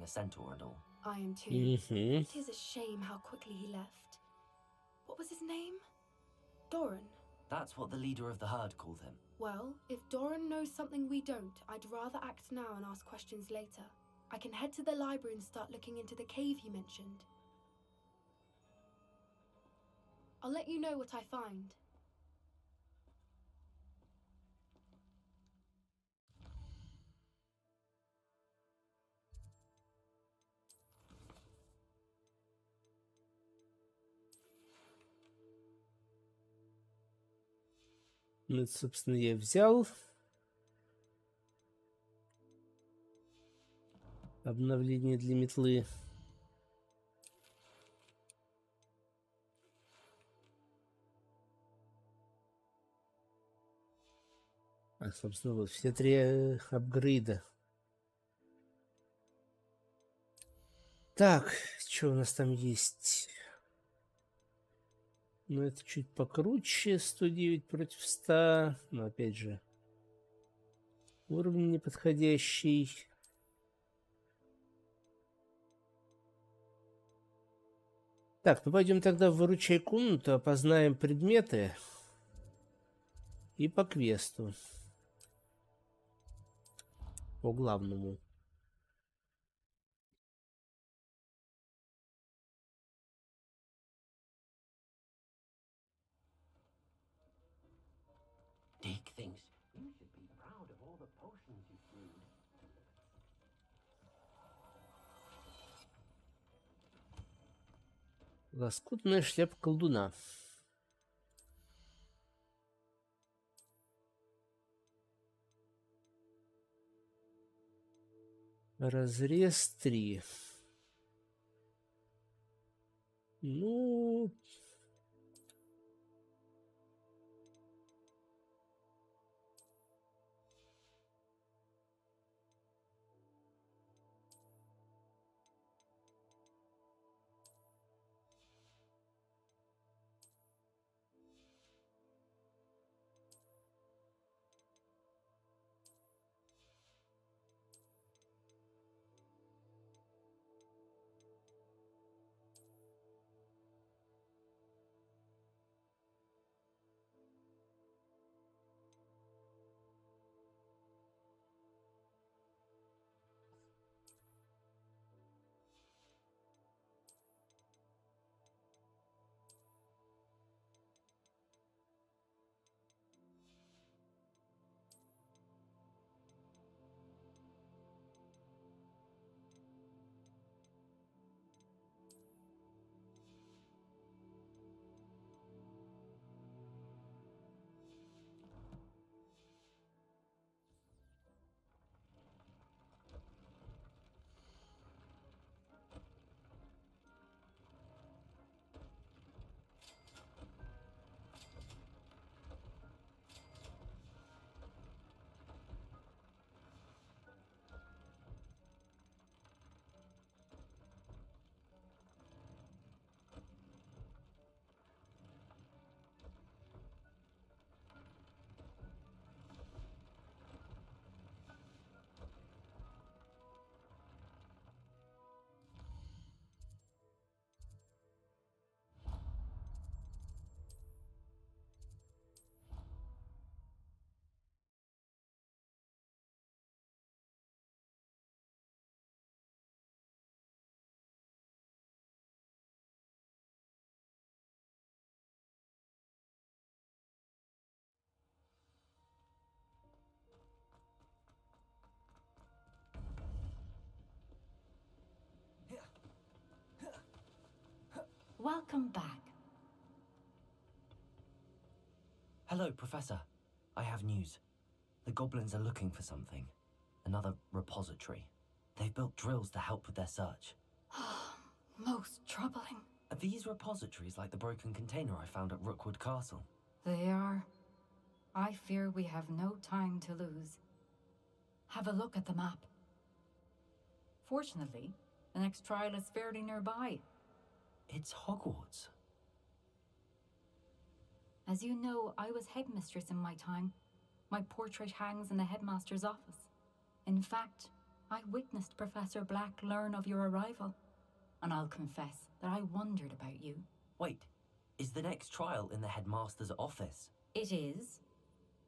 a centaur and all. I am too. Угу. It is a shame how quickly he left. What was his name? Doran. That's what the leader of the herd called him. Well, if Doran knows something we don't, I'd rather act now and ask questions later. I can head to the library and start looking into the cave you mentioned. I'll let you know what I find. Ну, это, собственно, я взял. Обновление для метлы. А, собственно, вот все три апгрейда. Так, что у нас там есть? Ну, это чуть покруче. 109 против 100. Но, опять же, уровень неподходящий. Так, ну пойдем тогда в выручай комнату, опознаем предметы и по квесту. По главному. Dick thinks you should be proud of all the potions you've brewed. Лоскутная шляпа колдуна. Разрез 3. Ну... Welcome back. Hello, Professor. I have news. The goblins are looking for something. Another repository. They've built drills to help with their search. Most troubling. Are these repositories like the broken container I found at Rookwood Castle? They are. I fear we have no time to lose. Have a look at the map. Fortunately, the next trial is fairly nearby. It's Hogwarts. As you know, I was headmistress in my time. My portrait hangs in the headmaster's office. In fact, I witnessed Professor Black learn of your arrival, and I'll confess that I wondered about you. Wait, is the next trial in the headmaster's office? It is.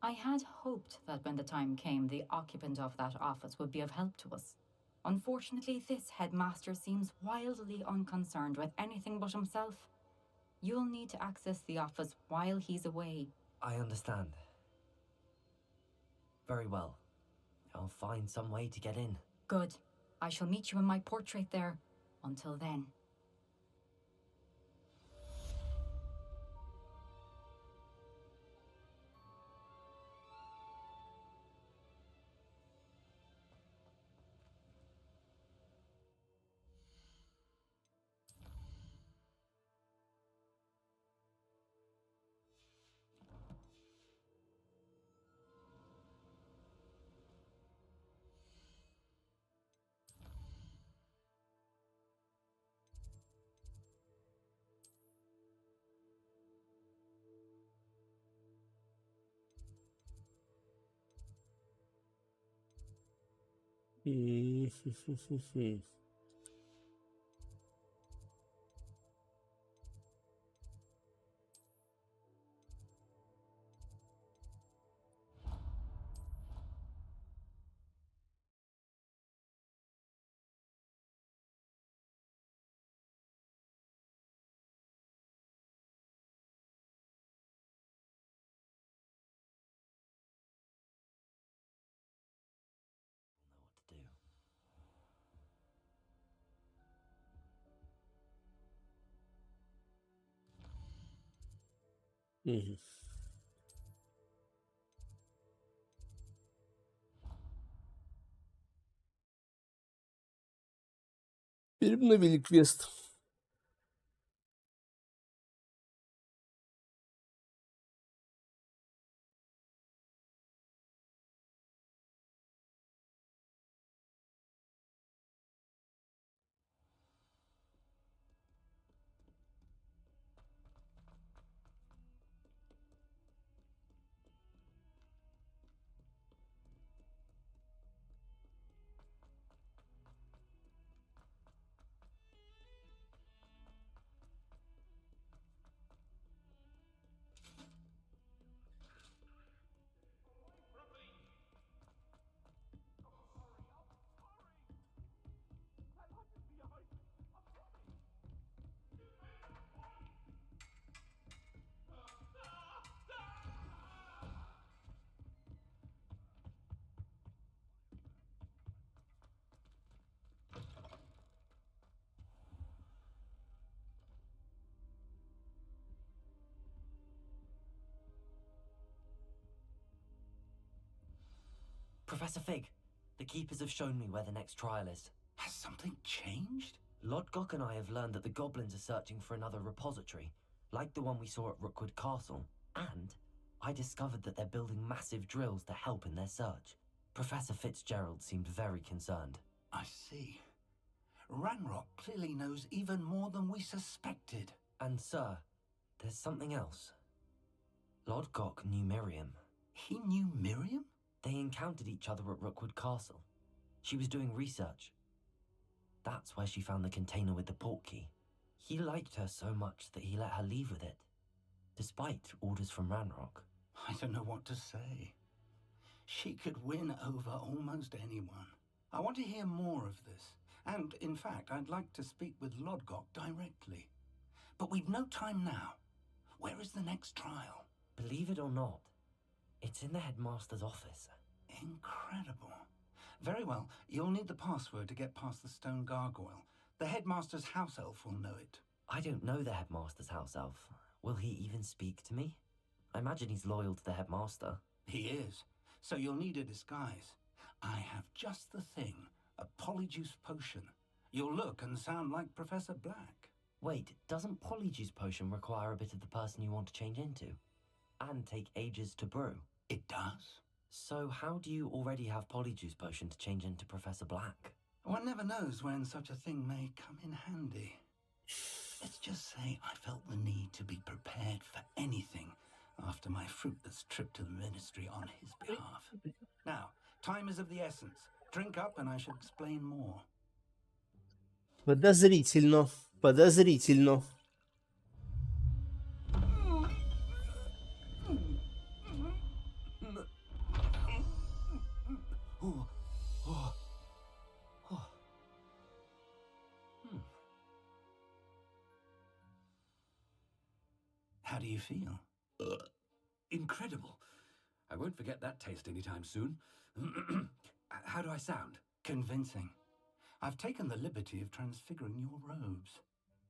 I had hoped that when the time came, the occupant of that office would be of help to us. Unfortunately, this headmaster seems wildly unconcerned with anything but himself. You'll need to access the office while he's away. I understand. Very well. I'll find some way to get in. Good. I shall meet you in my portrait there. Until then. Know what to do. Мгм. Переобновили квест. Professor Fig, the keepers have shown me where the next trial is. Has something changed? Lodgok and I have learned that the goblins are searching for another repository, like the one we saw at Rookwood Castle, and I discovered that they're building massive drills to help in their search. Professor Fitzgerald seemed very concerned. I see. Ranrock clearly knows even more than we suspected. And sir, there's something else. Lodgok knew Miriam. He knew Miriam? They encountered each other at Rookwood Castle. She was doing research. That's where she found the container with the port key. He liked her so much that he let her leave with it, despite orders from Ranrock. I don't know what to say. She could win over almost anyone. I want to hear more of this. And, in fact, I'd like to speak with Lodgok directly. But we've no time now. Where is the next trial? Believe it or not, it's in the headmaster's office. Incredible. Very well, you'll need the password to get past the stone gargoyle. The headmaster's house elf will know it. I don't know the headmaster's house elf. Will he even speak to me? I imagine he's loyal to the headmaster. He is. So you'll need a disguise. I have just the thing. A polyjuice potion. You'll look and sound like Professor Black. Wait, doesn't Polyjuice Potion require a bit of the person you want to change into? And take ages to brew? It does. So how do you already have Polyjuice Potion to change into Professor Black? One never knows when such a thing may come in handy. Let's just say I felt the need to be prepared for anything after my fruitless trip to the ministry on his behalf. Now, time is of the essence. Drink up and I shall explain more. Подозрительно. Подозрительно. How do you feel? Incredible. I won't forget that taste anytime soon. How do I sound? Convincing. I've taken the liberty of transfiguring your robes.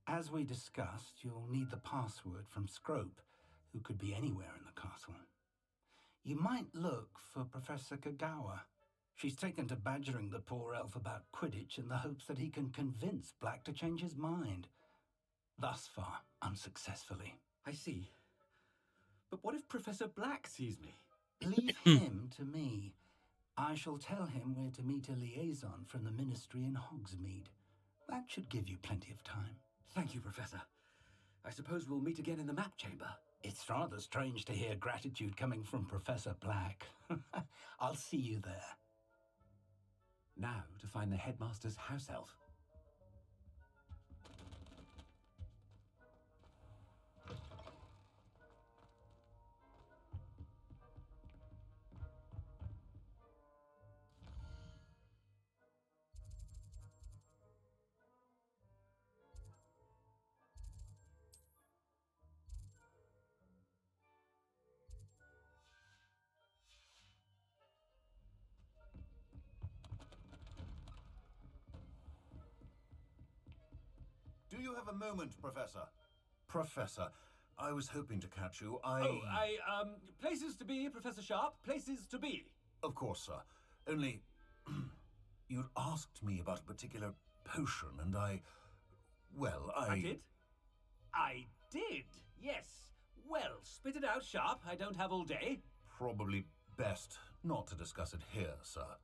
As we discussed, you'll need the password from Scrope, who could be anywhere in the castle. You might look for Professor Kagawa. She's taken to badgering the poor elf about Quidditch in the hopes that he can convince Black to change his mind. Thus far, unsuccessfully. I see. But what if Professor Black sees me? Leave him to me. I shall tell him where to meet a liaison from the Ministry in Hogsmeade. That should give you plenty of time. Thank you, Professor. I suppose we'll meet again in the map chamber. It's rather strange to hear gratitude coming from Professor Black. I'll see you there. Now to find the headmaster's house elf. Do you have a moment, Professor? Professor, I was hoping to catch you. Places to be, Professor Sharp. Places to be. Of course, sir. Only, you'd asked me about a particular potion, and I did? I did, yes. Well, spit it out, Sharp. I don't have all day. Probably best not to discuss it here, sir.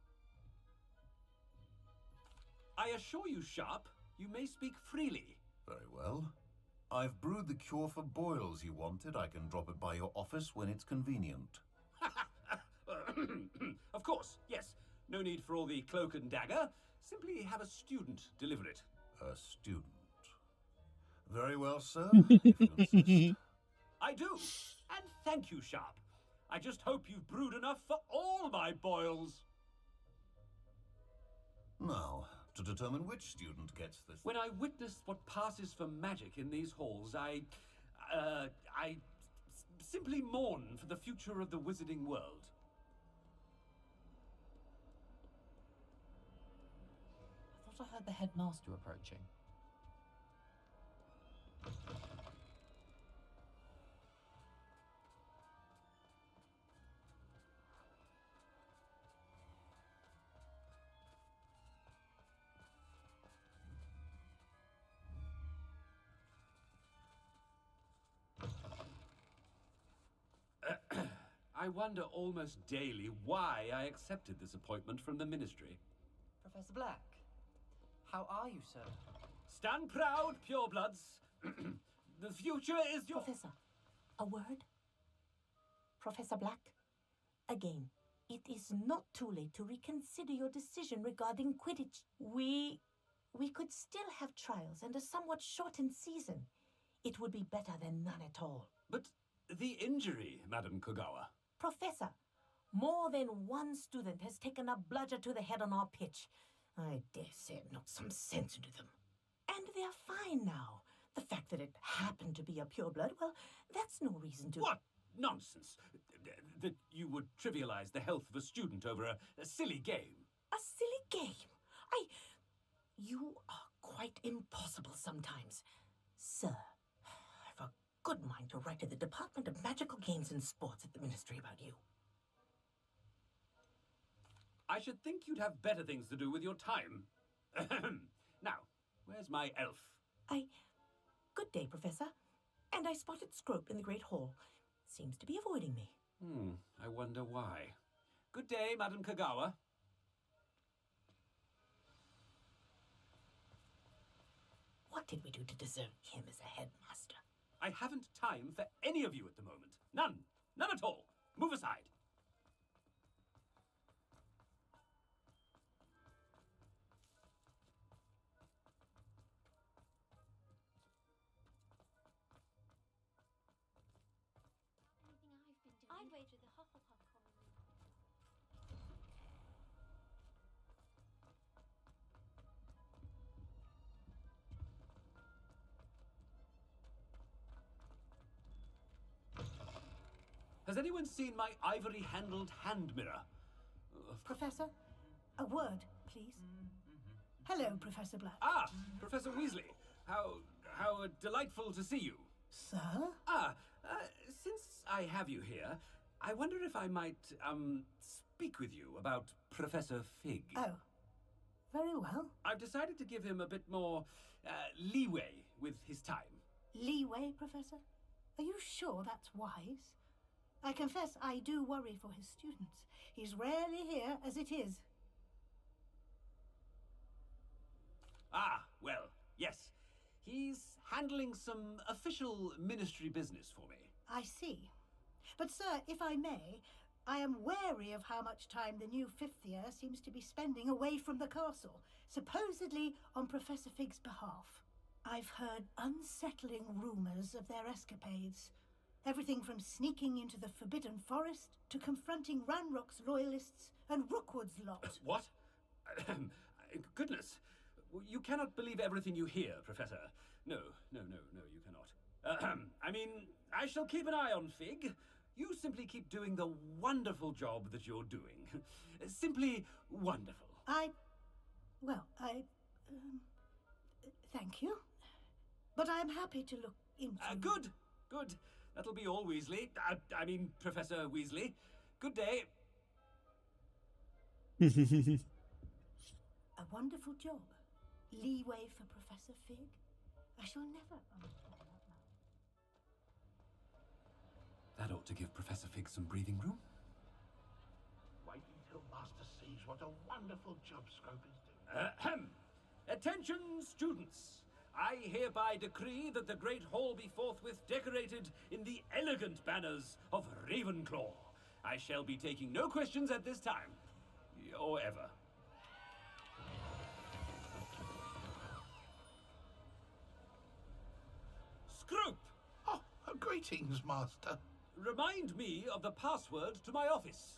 I assure you, Sharp, you may speak freely. Very well. I've brewed the cure for boils you wanted. I can drop it by your office when it's convenient. Of course, yes. No need for all the cloak and dagger. Simply have a student deliver it. A student. Very well, sir, if you insist. I do. And thank you, Sharp. I just hope you've brewed enough for all my boils. Now, to determine which student gets this... When I witness what passes for magic in these halls, I simply mourn for the future of the wizarding world. I thought I heard the headmaster approaching. I wonder almost daily why I accepted this appointment from the Ministry. Professor Black, how are you, sir? Stand proud, purebloods. The future is your... Professor, a word? Professor Black, again, it is not too late to reconsider your decision regarding Quidditch. We could still have trials and a somewhat shortened season. It would be better than none at all. But the injury, Madam Kagawa. Professor, more than one student has taken a bludger to the head on our pitch. I dare say it knocked some sense into them. And they're fine now. The fact that it happened to be a pureblood, well, that's no reason to... What nonsense! That you would trivialize the health of a student over a silly game. A silly game? You are quite impossible sometimes. Sir, I've a good mind to write to the Department of Magical Games and Sports at the Ministry about you. I should think you'd have better things to do with your time. Now, where's my elf? Good day, Professor. And I spotted Scrope in the Great Hall. Seems to be avoiding me. I wonder why. Good day, Madam Kagawa. What did we do to deserve him as a headmaster? I haven't time for any of you at the moment. None. None at all. Move aside. I'd wager the Hufflepuff colony. Has anyone seen my ivory-handled hand mirror? Professor, a word, please. Hello, Professor Black. Ah, Professor Weasley. How delightful to see you. Sir? Since I have you here, I wonder if I might, speak with you about Professor Fig. Oh, very well. I've decided to give him a bit more, leeway with his time. Leeway, Professor? Are you sure that's wise? I confess I do worry for his students. He's rarely here as it is. Ah, well, yes. He's handling some official ministry business for me. I see. But, sir, if I may, I am wary of how much time the new fifth year seems to be spending away from the castle, supposedly on Professor Fig's behalf. I've heard unsettling rumours of their escapades. Everything from sneaking into the Forbidden Forest to confronting Ranrock's loyalists and Rookwood's lot. What? Goodness. You cannot believe everything you hear, Professor. No, you cannot. I mean, I shall keep an eye on Fig. You simply keep doing the wonderful job that you're doing. Simply wonderful. Thank you. But I'm happy to look into... Good. That'll be all, Weasley. I mean, Professor Weasley. Good day. A wonderful job. Leeway for Professor Fig. I shall never understand that now. That ought to give Professor Fig some breathing room. Wait until Master sees what a wonderful job Scrope is doing. Attention, students! I hereby decree that the Great Hall be forthwith decorated in the elegant banners of Ravenclaw. I shall be taking no questions at this time. Or ever. Scrope! Oh, greetings, Master. Remind me of the password to my office.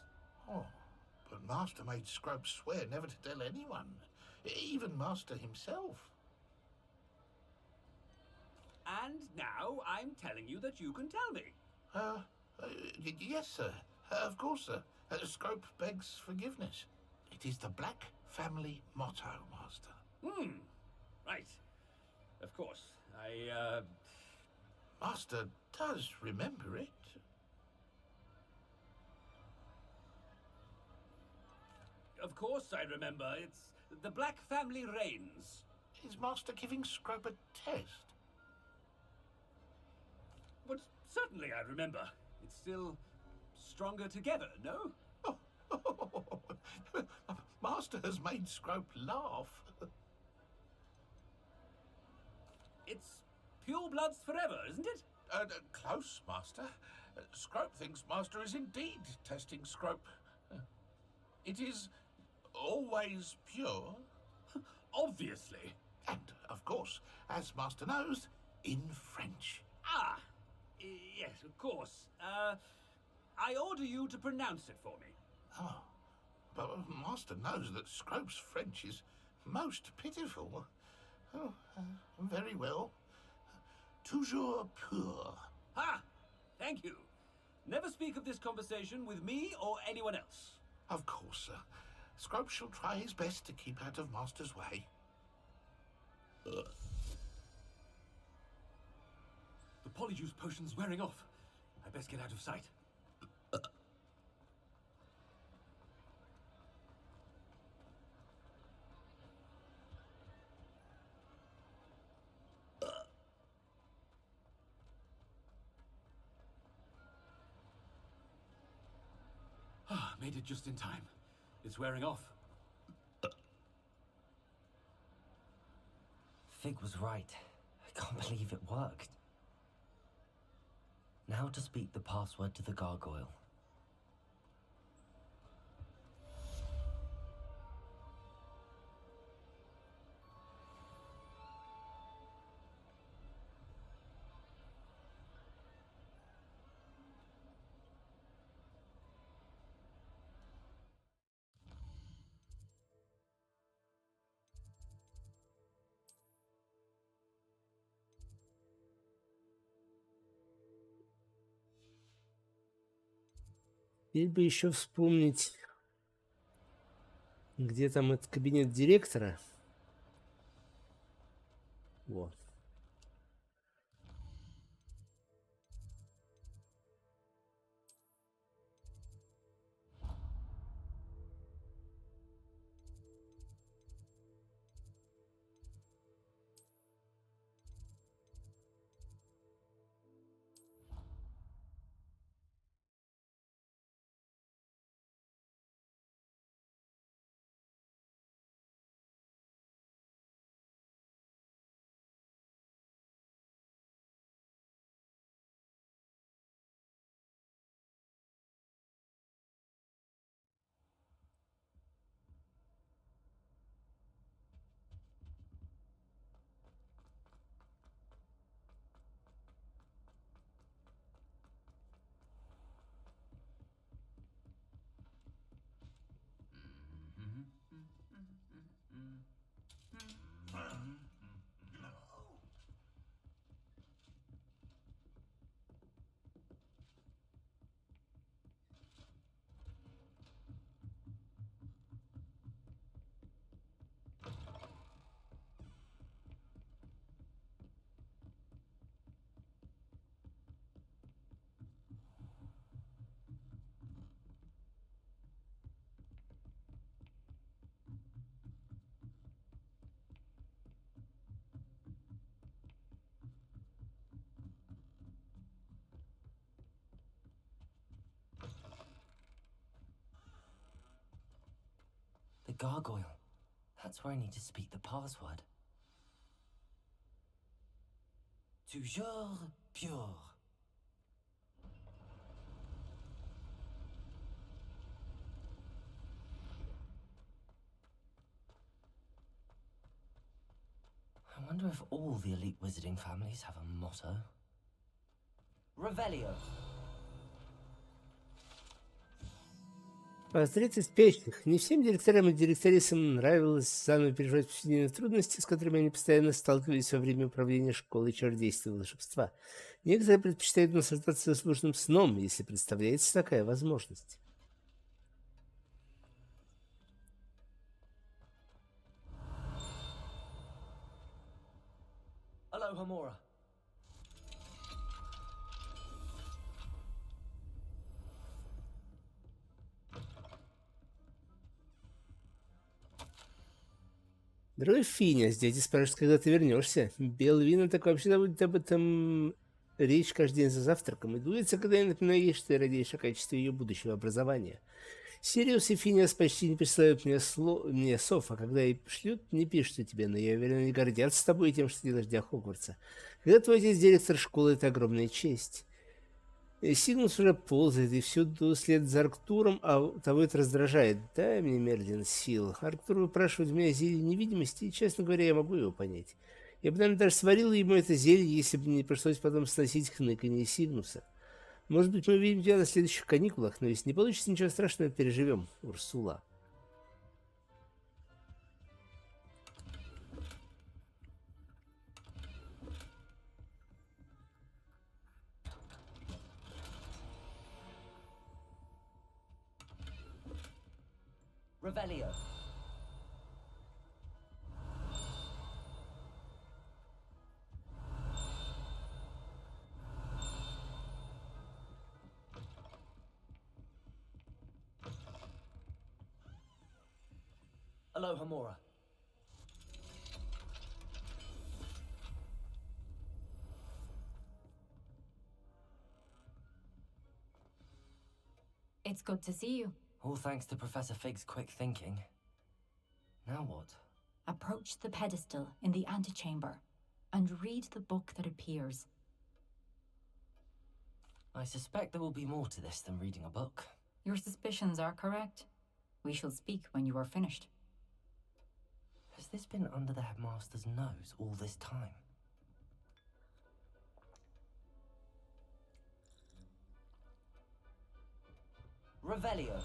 Oh, but Master made Scrope swear never to tell anyone. Even Master himself. And now I'm telling you that you can tell me. Yes, sir. Of course, sir. Scrope begs forgiveness. It is the Black family motto, Master. Right. Of course. Master does remember it. Of course I remember. It's the Black family reigns. Is Master giving Scrope a test? But certainly I remember. It's still stronger together, no? Master has made Scrope laugh. It's pure bloods forever, isn't it? Close, Master. Scrope thinks Master is indeed testing Scrope. It is always pure. Obviously. And, of course, as Master knows, in French. Ah! Yes, of course. I order you to pronounce it for me. Oh, but Master knows that Scrope's French is most pitiful. Oh, very well. Toujours pur. Ha! Thank you. Never speak of this conversation with me or anyone else. Of course, sir. Scrope shall try his best to keep out of Master's way. The polyjuice potion's wearing off. I best get out of sight. Made it just in time. It's wearing off. Fig was right. I can't believe it worked. Now to speak the password to the gargoyle. Теперь бы еще вспомнить, где там этот кабинет директора. Вот. The gargoyle. That's where I need to speak the password. Toujours pure. I wonder if all the elite wizarding families have a motto. Revelio. Портрет из спящих. Не всем директорам и директорисам нравилось заново переживать повседневные трудности, с которыми они постоянно сталкивались во время управления школой чародейства и волшебства. Некоторые предпочитают наслаждаться заслуженным сном, если представляется такая возможность. Alohomora. Дорогой Финиас, дядя спрашивает, когда ты вернешься. Белвина так вообще заводит об этом речь каждый день за завтраком и дуется, когда я напоминаю ей, что ты радеешь о качестве ее будущего образования. Сириус и Финиас почти не присылают мне сов, а когда и шлют, не пишут тебе, но я уверен, они гордятся тобой и тем, что ты делаешь для Хогвартса. Когда твой отец директор школы, это огромная честь. Сигнус уже ползает и всюду след за Арктуром, а того это раздражает. Дай мне, Мерлин, сил. Арктур выпрашивает у меня зелье невидимости, и, честно говоря, я могу его понять. Я бы, наверное, даже сварил ему это зелье, если бы не пришлось потом сносить хныканье Сигнуса. Может быть, мы увидим тебя на следующих каникулах, но если не получится, ничего страшного, переживем, Урсула. Revelio. Alohomora. It's good to see you. All thanks to Professor Fig's quick thinking. Now what? Approach the pedestal in the antechamber and read the book that appears. I suspect there will be more to this than reading a book. Your suspicions are correct. We shall speak when you are finished. Has this been under the headmaster's nose all this time? Revelio.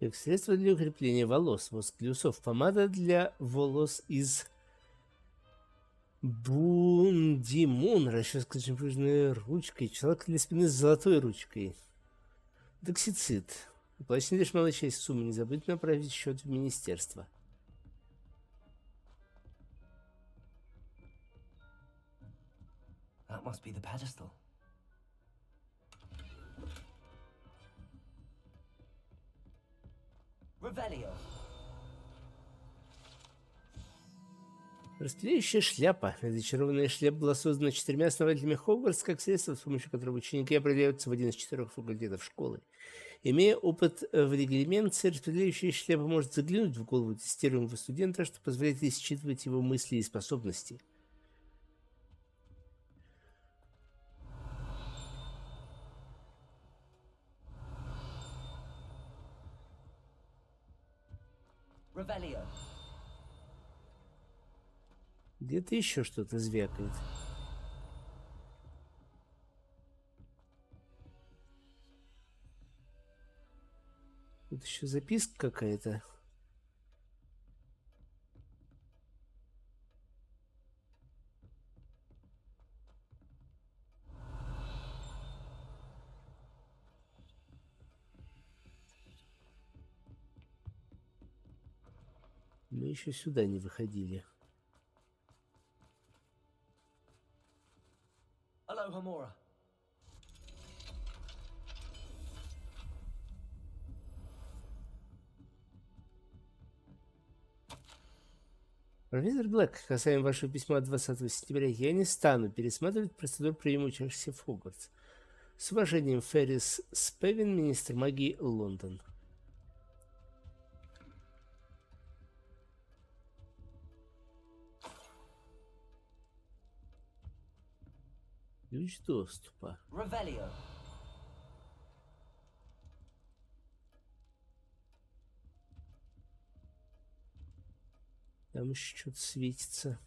Как средство для укрепления волос, воск для усов, помада для волос из Бундимун, расческа с жемчужной ручкой, челка для спины с золотой ручкой. Доксицит. Оплачена лишь малая часть суммы, не забудьте направить счет в министерство. That must be the pedestal. Revelio. Распределяющая шляпа. Зачарованная шляпа была создана 4 основателями Хогвартса как средство, с помощью которого ученики определяются в один из 4 факультетов школы. Имея опыт в регламенте, распределяющая шляпа может заглянуть в голову тестируемого студента, что позволяет исчитывать его мысли и способности. Revelio. Где-то еще что-то звякает. Тут еще записка какая-то. Мы еще сюда не выходили. Hello, Hamora. Профессор Блэк, касаемо вашего письма от 20 сентября, я не стану пересматривать процедуру приема учащихся в Хогвартс. С уважением, Феррис Спевин, министр магии, Лондон. Ключ доступа. Revelio. Там еще что-то светится.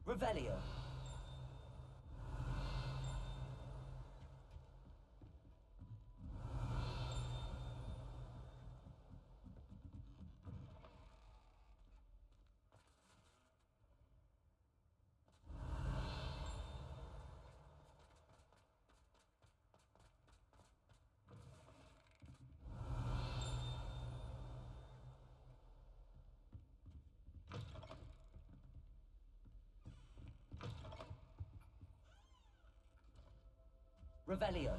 Revelio. Revelio.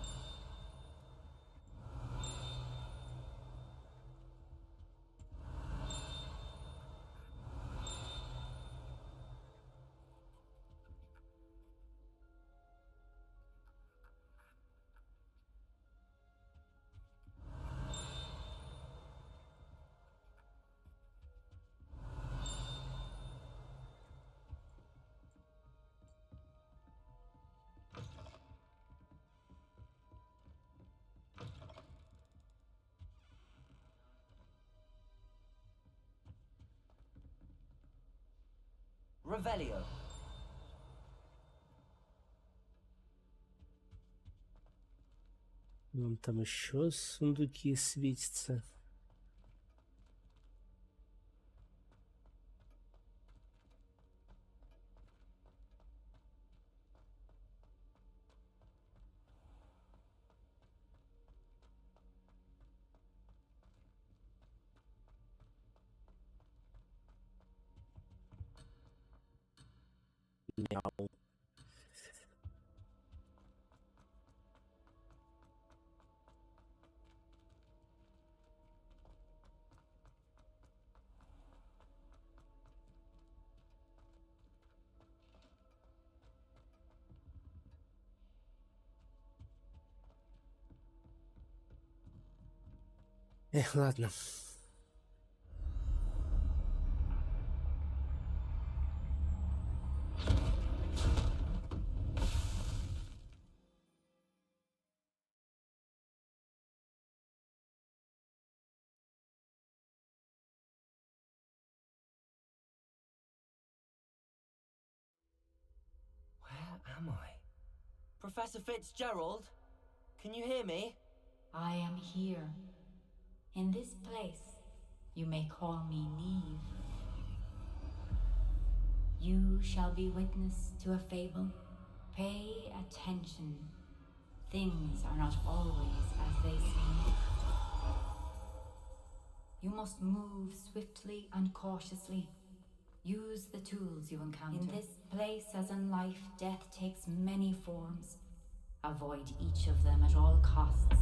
Revelio. Вон там еще сундуки светятся. Мяу. Эх, ладно. am I? Professor Fitzgerald? Can you hear me? I am here. In this place, you may call me Neve. You shall be witness to a fable. Pay attention. Things are not always as they seem. You must move swiftly and cautiously. Use the tools you encounter. In this place, as in life, death takes many forms. Avoid each of them at all costs.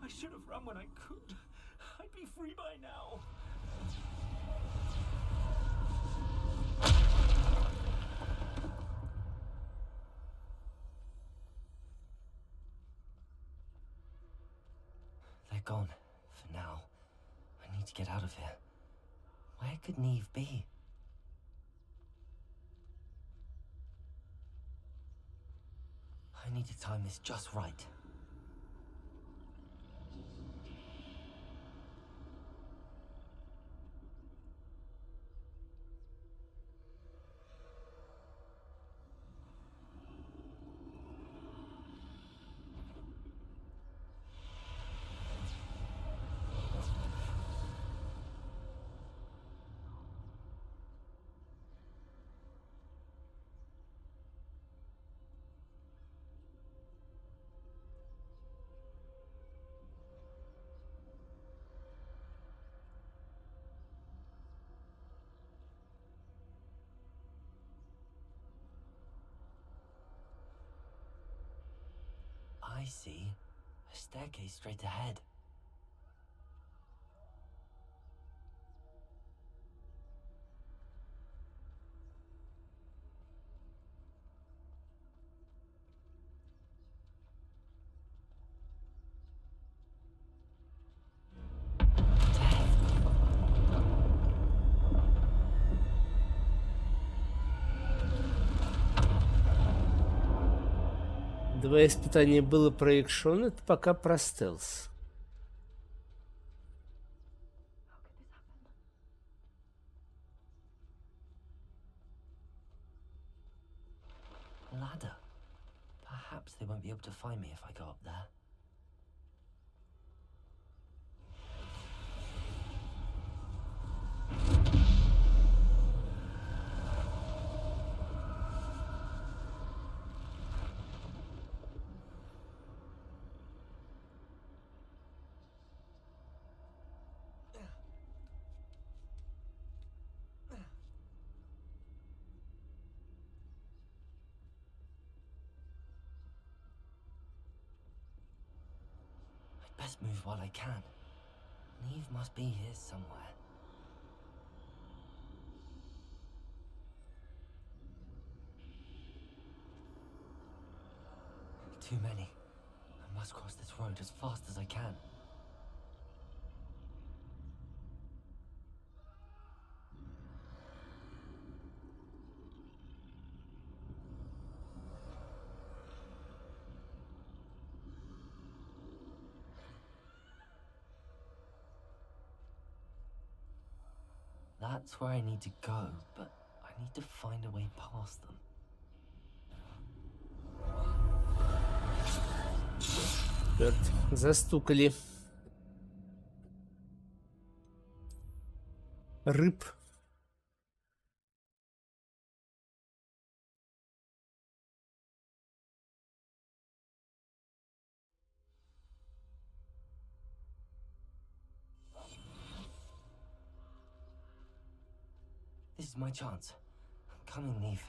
I should have run when I could. I'd be free by now. They're gone. For now. I need to get out of here. Where could Neve be? I need to time this just right. I see. A staircase straight ahead. Два испытания было про экшон, это пока про стелс. Ladder. Perhaps they won't be able to find me if I go up there. Best move while I can. Neve must be here somewhere. Too many. I must cross this road as fast as I can. That's where I need to go, but I need to find a way past them. Черт, застукали. Рыб. This is my chance. I'm coming, Neve.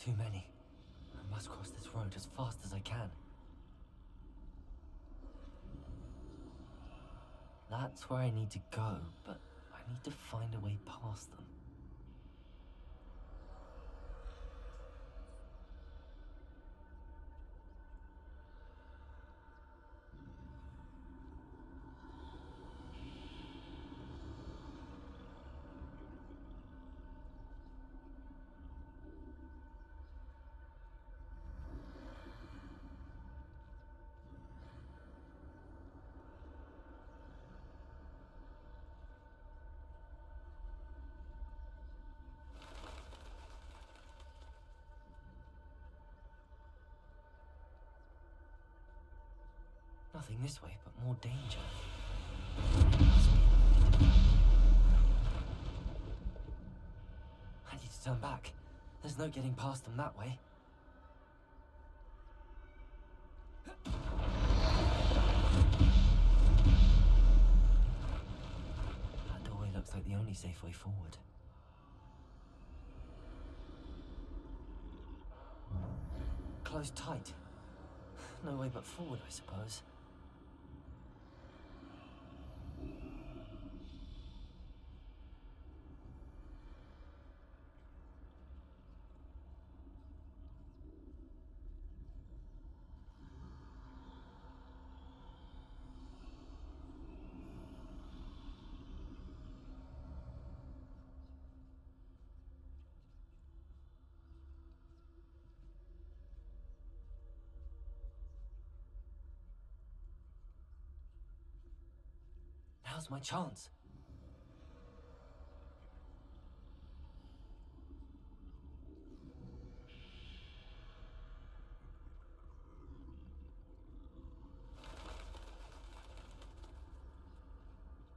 Too many. I must cross this road as fast as I can. That's where I need to go, but I need to find a way past them. Nothing this way, but more danger. I need to turn back. There's no getting past them that way. That doorway looks like the only safe way forward. Closed tight. No way but forward, I suppose. Now's my chance.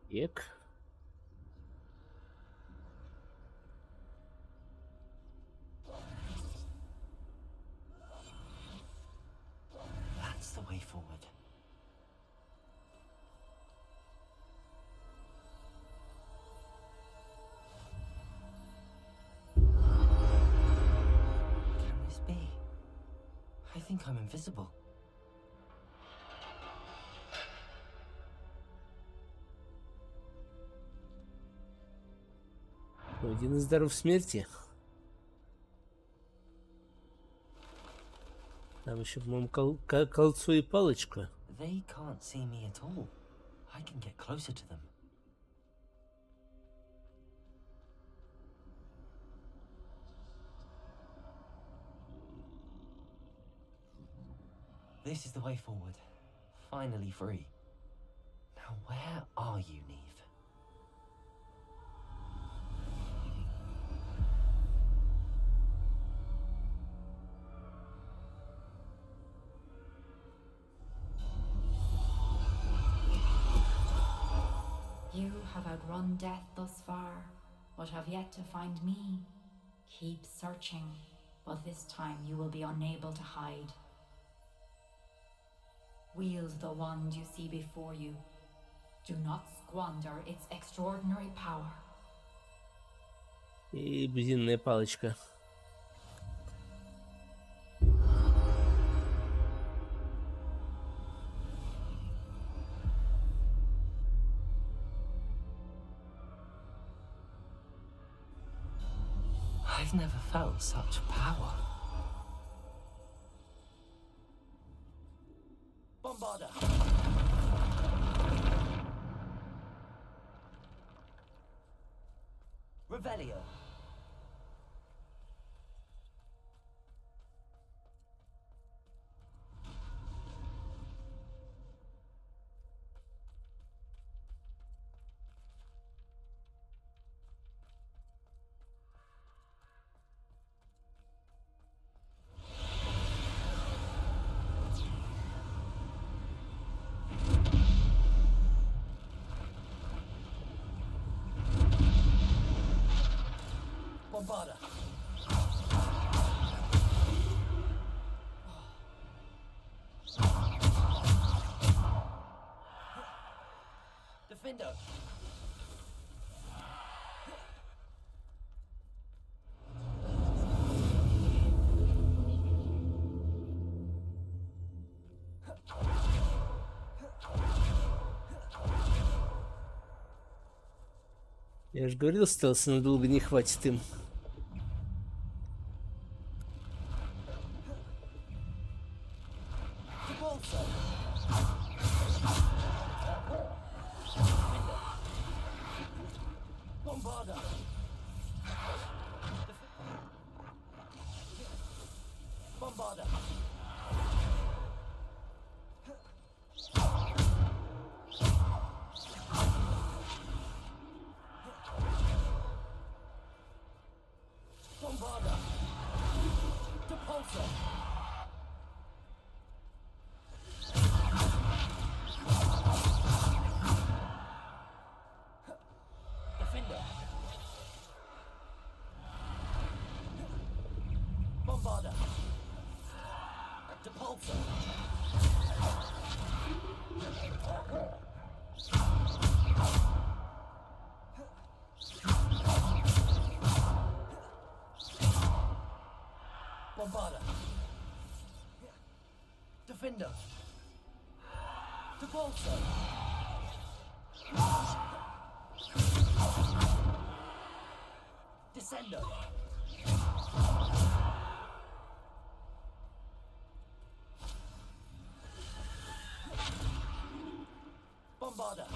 Ек. That's the way forward. Can this be? I think I'm invisible. Один из даров смерти. Там еще, по-моему, кольцо и палочка. They can't see me at all. I can get closer to them. This is the way forward. Finally free. Now where are you, Neve? You have outrun death thus far, but have yet to find me. Keep searching, but this time you will be unable to hide. Wield the wand you see before you. Do not squander its extraordinary power. И бензинная палочка. I've never felt such power. Bombarda! Revelio! Bombarda! Defendo! Я же говорил, стелса надолго не хватит им. Bombarder. Defender. Depulso. Descender. Bombarder.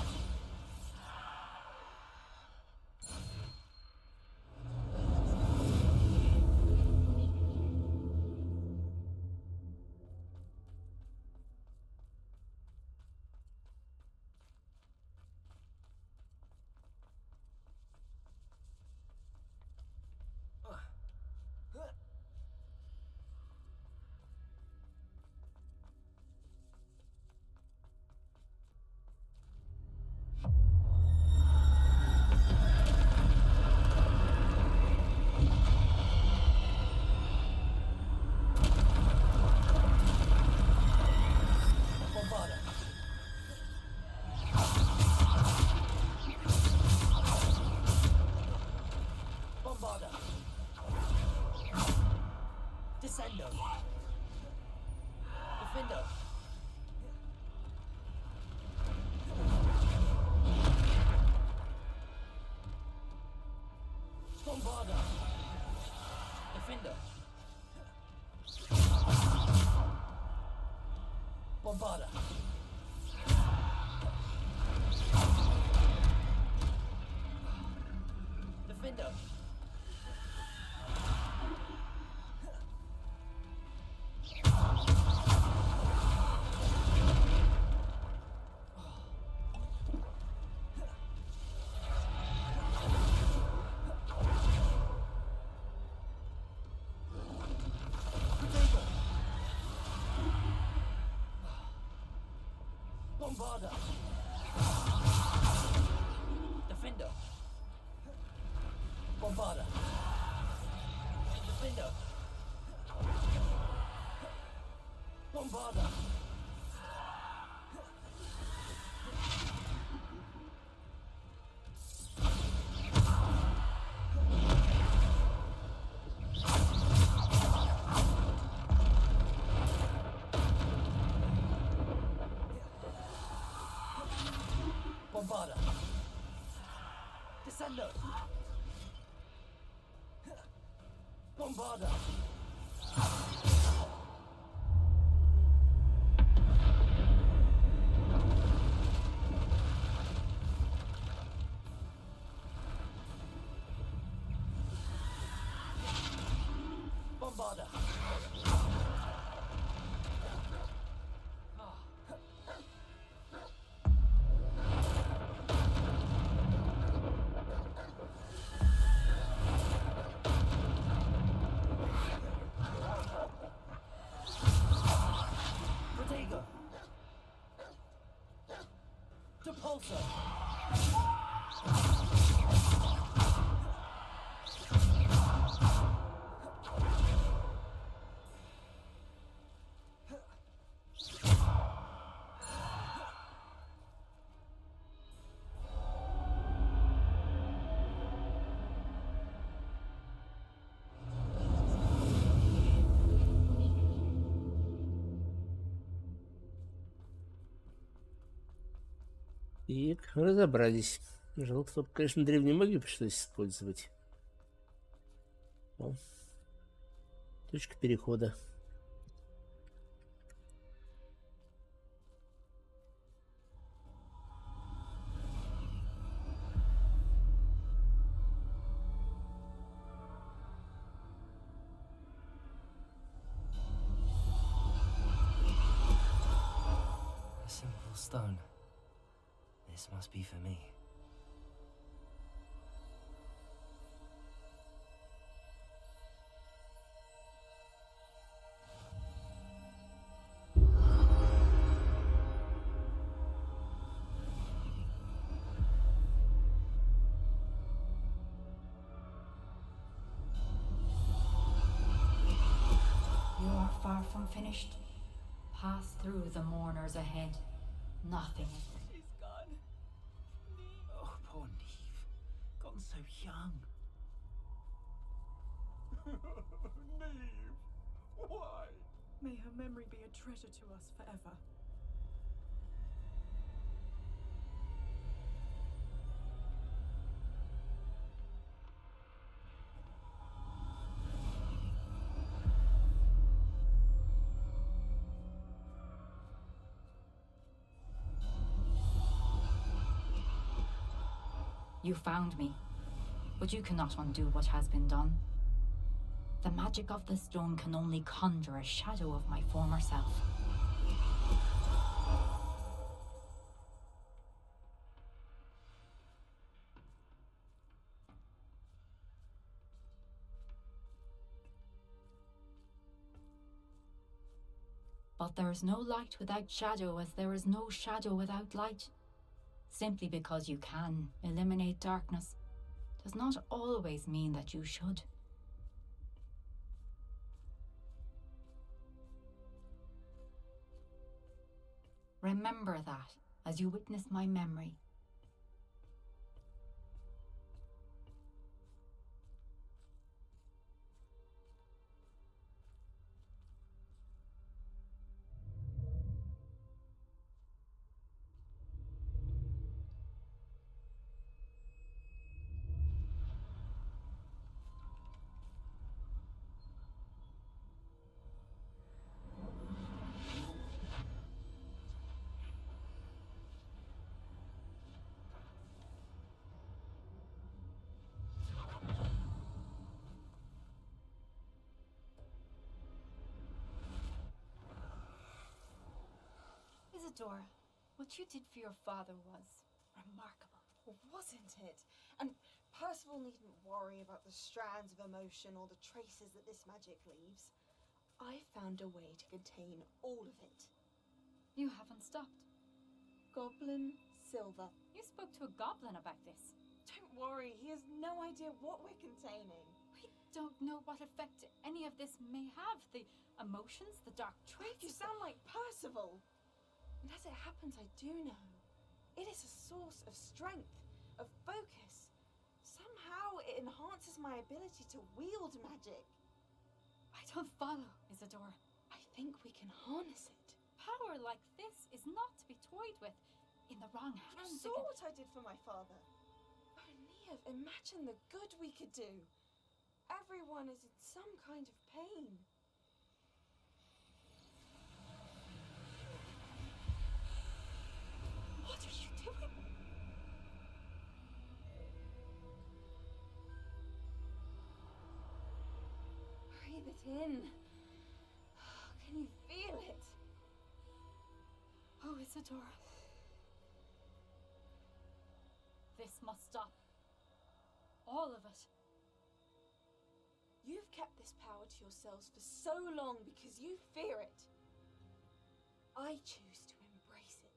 Descender. Defender. Bombarder. Defender. Bombarder. Defender. Bombarder. Defender. Bombarder. Defender. Bombarder. Bombarder. Descender. Bombarder. Bombarder. Protego. Depulso. И разобрались. Жалко, только, конечно, древнюю магию пришлось использовать. О. Точка перехода. A simple stone. This must be for me. You are far from finished. Pass through the mourners ahead. Nothing. She's gone. Oh, poor Neve. Gone so young. Neve! Why? May her memory be a treasure to us forever. You found me, but you cannot undo what has been done. The magic of the stone can only conjure a shadow of my former self. But there is no light without shadow, as there is no shadow without light. Simply because you can eliminate darkness does not always mean that you should. Remember that as you witness my memory. Isadora, what you did for your father was remarkable, wasn't it? And Percival needn't worry about the strands of emotion or the traces that this magic leaves. I found a way to contain all of it. You haven't stopped. Goblin Silver. You spoke to a goblin about this. Don't worry, he has no idea what we're containing. We don't know what effect any of this may have. The emotions, the dark traits. You sound like Percival. And as it happens, I do know. It is a source of strength, of focus. Somehow it enhances my ability to wield magic. I don't follow, Isadora. I think we can harness it. Power like this is not to be toyed with. In the wrong hands. You saw what I did for my father. Oh, Neve, imagine the good we could do. Everyone is in some kind of pain. What are you doing? Breathe it in. Can you feel it? Oh, Isadora. This must stop. All of it. You've kept this power to yourselves for so long because you fear it. I choose to embrace it.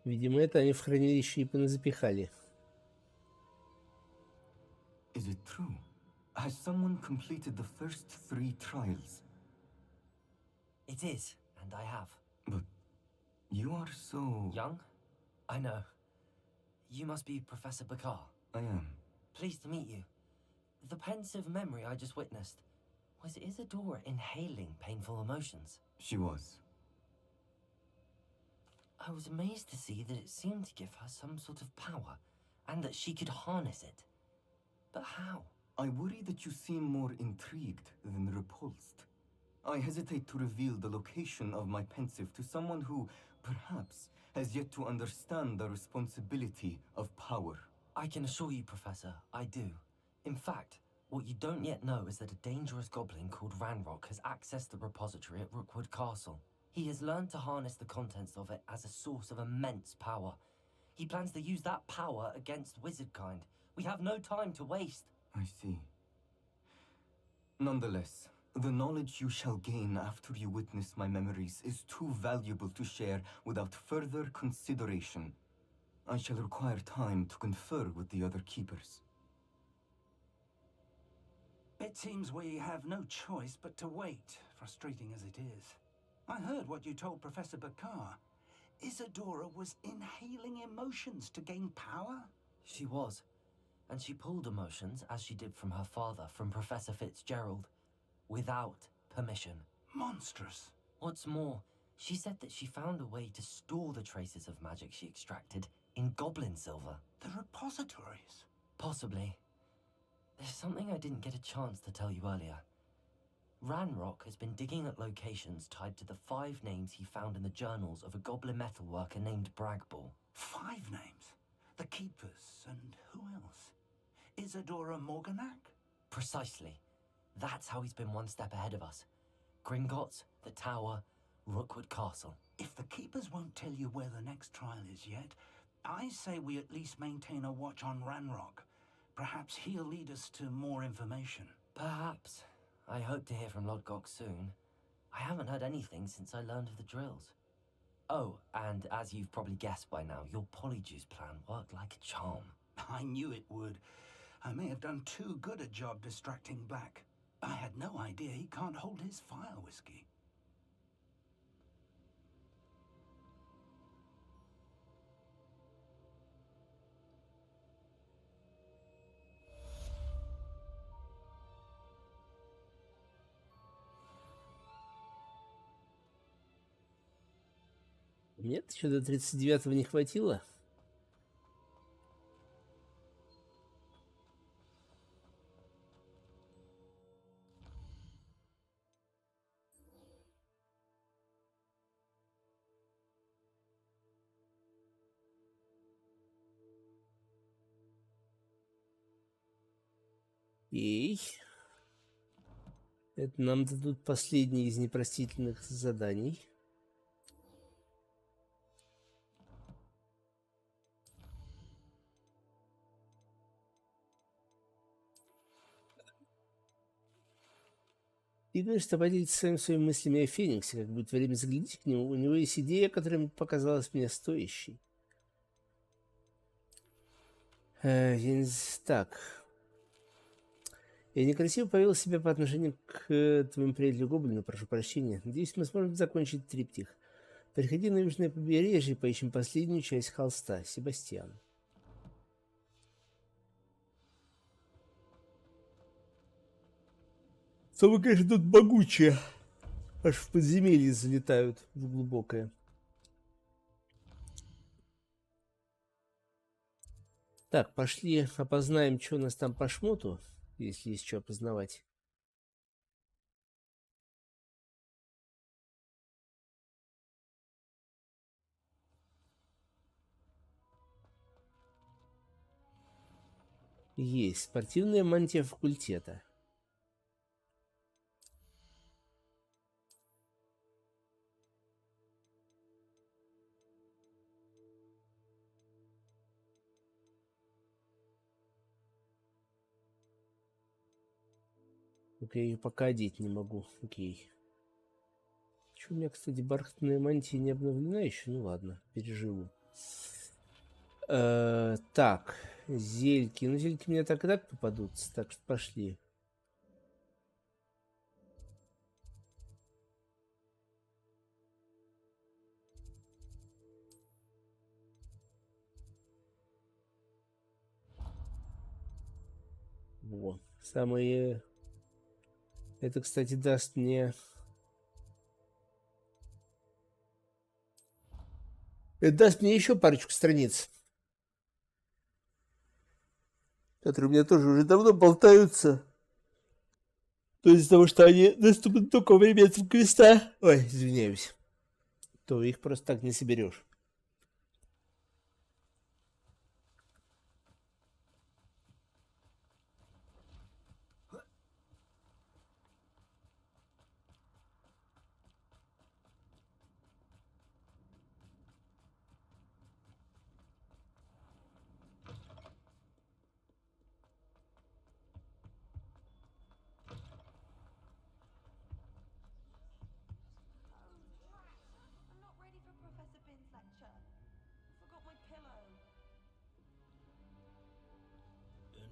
Видимо, это они в хранилище и поназапихали. Is it true? Has someone completed the first 3 trials? It is, and I have. But you are so... Young? I know. You must be Professor Bakar. I am. Pleased to meet you. The pensive memory I just witnessed, was Isadora inhaling painful emotions? She was. I was amazed to see that it seemed to give her some sort of power, and that she could harness it. But how? I worry that you seem more intrigued than repulsed. I hesitate to reveal the location of my pensive to someone who, perhaps, has yet to understand the responsibility of power. I can assure you, Professor, I do. In fact, what you don't yet know is that a dangerous goblin called Ranrock has accessed the repository at Rookwood Castle. He has learned to harness the contents of it as a source of immense power. He plans to use that power against wizardkind. We have no time to waste. I see. Nonetheless, the knowledge you shall gain after you witness my memories is too valuable to share without further consideration. I shall require time to confer with the other keepers. It seems we have no choice but to wait, frustrating as it is. I heard what you told Professor Bakar. Isadora was inhaling emotions to gain power? She was. And she pulled emotions, as she did from her father, from Professor Fitzgerald, without permission. Monstrous. What's more, she said that she found a way to store the traces of magic she extracted in goblin silver. The repositories? Possibly. There's something I didn't get a chance to tell you earlier. Ranrock has been digging at locations tied to the 5 names he found in the journals of a goblin metalworker named Bragball. 5 names? The Keepers, and who else? Isadora Morganac? Precisely. That's how he's been one step ahead of us. Gringotts, the Tower, Rookwood Castle. If the Keepers won't tell you where the next trial is yet, I say we at least maintain a watch on Ranrock. Perhaps he'll lead us to more information. Perhaps. I hope to hear from Lodgok soon. I haven't heard anything since I learned of the drills. Oh, and as you've probably guessed by now, your Polyjuice plan worked like a charm. I knew it would. I may have done too good a job distracting Black. I had no idea he can't hold his fire whiskey. Нет, еще до 39-го не хватило. Эй. Это нам дадут последнее из непростительных заданий. И говорит, что поделиться своими мыслями о Фениксе, как будет время заглянуть к нему. У него есть идея, которая мне показалась мне стоящей. Так. Я некрасиво повел себя по отношению к твоему приятелю Гоблину, прошу прощения. Надеюсь, мы сможем закончить триптих. Приходи на южное побережье, поищем последнюю часть холста. Себастьян. Совы, конечно, тут могучие. Аж в подземелье залетают в глубокое. Так, пошли опознаем, что у нас там по шмоту, если есть что опознавать. Есть спортивная мантия факультета. Только я ее пока одеть не могу. Окей. Что у меня, кстати, бархатная мантия не обновлена еще? Ну ладно, переживу. Так, зельки. Ну, зельки мне так и так попадутся, так что пошли. Во, самые... Это, кстати, даст мне... Это даст мне еще парочку страниц, которые у меня тоже уже давно болтаются. То есть из-за того, что они доступны только во время этого квеста. Ой, извиняюсь. То их просто так не соберешь.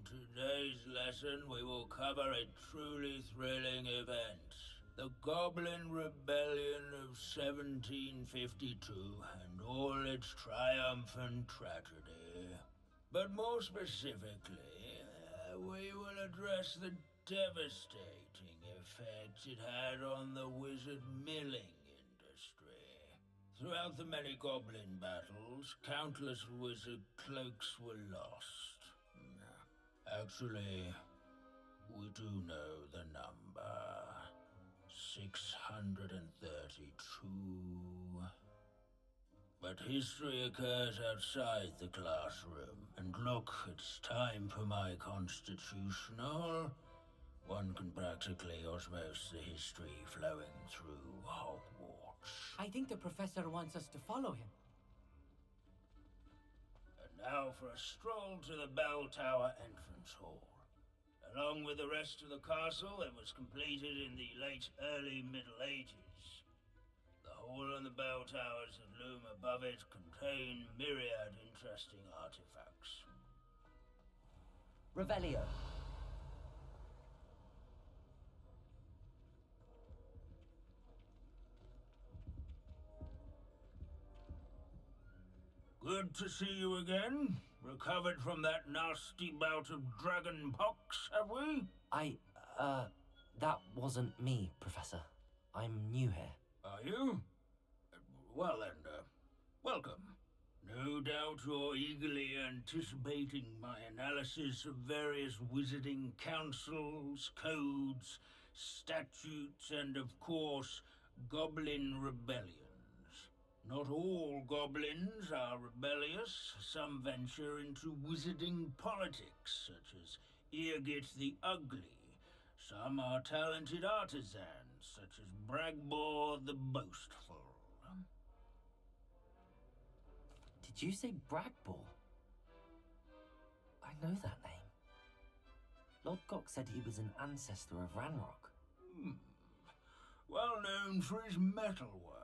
Today's lesson, we will cover a truly thrilling event. The Goblin Rebellion of 1752 and all its triumphant tragedy. But more specifically, we will address the devastating effect it had on the wizard milling industry. Throughout the many goblin battles, countless wizard cloaks were lost. Actually, we do know the number. 632. But history occurs outside the classroom. And look, it's time for my constitutional. One can practically osmose the history flowing through Hogwarts. I think the professor wants us to follow him. And now for a stroll to the bell tower entrance hall. Along with the rest of the castle, it was completed in the early Middle Ages. The hall and the bell towers that loom above it contain myriad interesting artifacts. Revelio. Good to see you again. Recovered from that nasty bout of dragon pox, have we? That wasn't me, Professor. I'm new here. Are you? Well then, welcome. No doubt you're eagerly anticipating my analysis of various wizarding councils, codes, statutes, and of course, goblin rebellions. Not all goblins are rebellious. Some venture into wizarding politics, such as Eargit the Ugly. Some are talented artisans, such as Bragbor the Boastful. Did you say Bragbor? I know that name. Lodgok said he was an ancestor of Ranrock. Well known for his metalwork.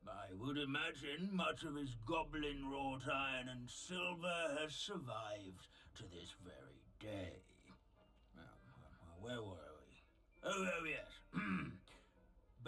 I would imagine much of his goblin-wrought iron and silver has survived to this very day. Where were we? Oh yes.